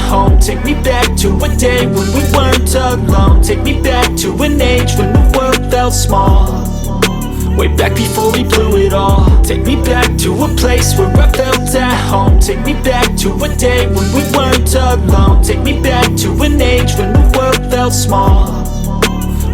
home. Take me back to a day when we weren't alone. Take me back to an age when the world felt small, way back before we blew it all. Take me back to a place where I felt at home. Take me back to a day when we weren't alone. Take me back to an age when the world felt small,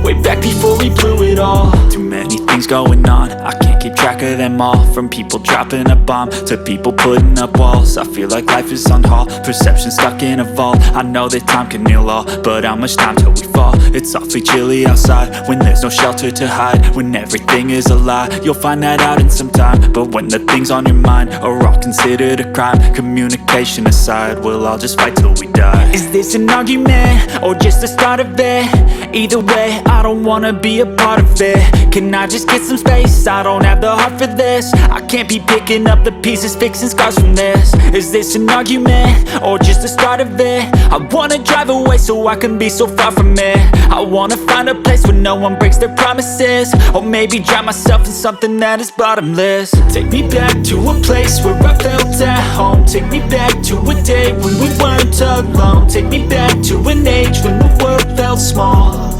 way back before we blew it all. Too many things going on, I can't keep track of them all. From people dropping a bomb to people putting up walls. I feel like life is on hold, perception stuck in a vault. I know that time can heal all, but how much time till we fall? It's awfully chilly outside when there's no shelter to hide. When everything is a lie, you'll find that out in some time. But when the things on your mind are all considered a crime, communication aside, we'll all just fight till we die. Is this an argument or just the start of it? Either way, I don't wanna be a part of it. Can I just get some space? I don't have the heart for this. I can't be picking up the pieces, fixing scars from this. Is this an argument or just the start of it? I wanna drive away so I can be so far from it. I wanna find a place where no one breaks their promises, or maybe drown myself in something that is bottomless. Take me back to a place where I felt at home. Take me back to a day when we weren't alone. Take me back to an age when the world felt small,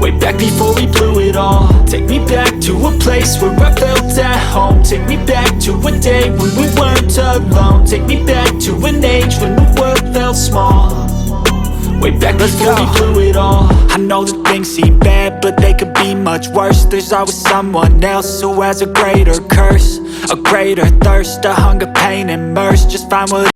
way back before we blew it all. Take me back to a place where I felt at home. Take me back to a day when we weren't alone. Take me back to an age when the world felt small, way back before we blew it all. I know that things seem bad, but they could be much worse. There's always someone else who has a greater curse, a greater thirst, a hunger, pain, and mercy. Just find what